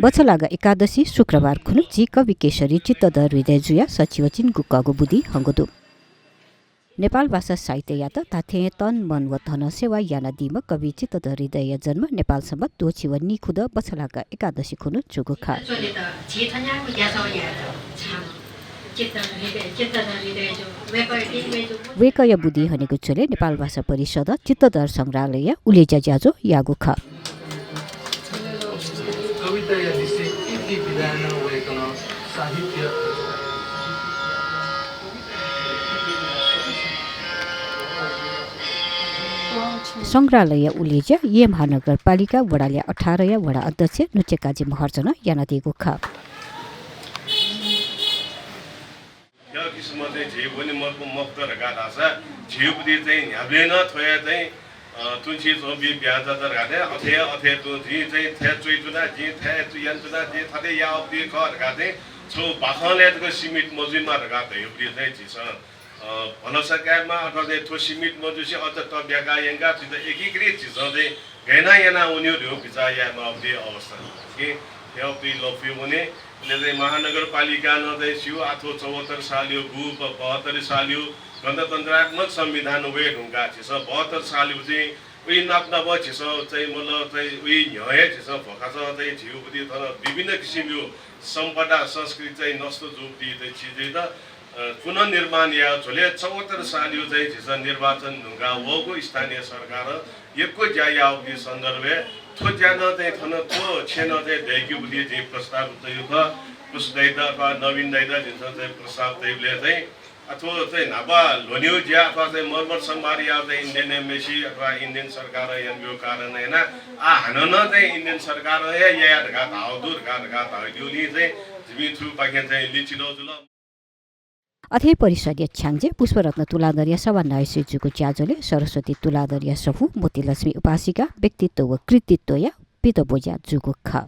बछलागा एकादशी शुक्रबार खुनु जी कवि केशरी चित्तदर हृदय जुया सचिवचिन गुक्कागो बुद्धि हंगुदु नेपाल भाषा साहित्य यात ताथे तन मन व धन सेवा याना दिम कवि चित्तदर हृदय जन्म नेपाल सम्बत दोछिव निखुद बछलागा एकादशी खुनु जुगु खा वेकय बुद्धि हनेको चले नेपाल भाषा परिषद चित्तदर संग्रहालय उलेजा ज्याजो यागु खा संग्रहालय उलेजा ये महानगरपालिका वडाल्या 18 या वडा अध्यक्ष नुचेकाजी महर्जन याना दिएको खा या किसिमले झेवनी मर्को मक्तर गाडा छ झेवदी चाहिँ ह्याब्लेन थोया चाहिँ तुलसी जोबी ब्याज दर गाडे अथे तो जी चाहिँ थे चुइजुना जी थे चुयन्जुना जी थले या अबदी कर गाडे छो बाखलेको सिमिट मजुमा गाडे युबी चाहिँ छिस भनसकामा अथवा चाहिँ थो सिमिट मजुसी अझ त ब्यागायंगा छ एकीकृत छिस चाहिँ गैना याना उनीहरु बिचायामा अबदी अवस्था के यो पि लोफि हुने ले महानगरपालिका न चाहिँ सिउ आथो 74 सालियो गु 72 सालियो गणतन्त्रात्मक संविधान वे ढुंगा छिस 72 सालियो चाहिँ उही नप्नब छिस चाहिँ मोल चाहिँ उही ह्यए छिस भखास चाहिँ झिउबुदी तर विभिन्न किसिमको सम्पदा संस्कृति चाहिँ नष्ट जुप्ती चाहिँ छिजे त पुनर्निर्माण या झोले 74 सालियो चाहिँ छिस निर्वाचन ढुंगा वको स्थानीय सरकार एकको ज्याया अवधि सन्दर्भे थो ज्यान चाहिँ थन थो छेन चाहिँ दैकी बुद्धि चाहिँ प्रस्ताव चाहिँ थ पुस्दैद अथवा नवीन दैद जिन्छ चाहिँ प्रस्ताव दैले चाहिँ अथवा चाहिँ नाबा लोन्यु ज्या अथवा चाहिँ मर्मर सम्मारी या चाहिँ इन्डियन एम्बेसी अथवा इन्डियन सरकार यनको कारण हैन आ हनन चाहिँ इन्डियन सरकार या ढका धाउदुर ढका धाउदुली चाहिँ जिमी थ्रु पाके चाहिँ लिचिलो जुल अथे परिषदीय छ्याङ्जे पुष्परत्न तुलादरिया सभा नायसुजुको च्याजोले सरस्वती तुलादरिया सफु मोतीलक्ष्मी उपासिका व्यक्तित्व व कृतित्व या पितबोज्या जुगु ख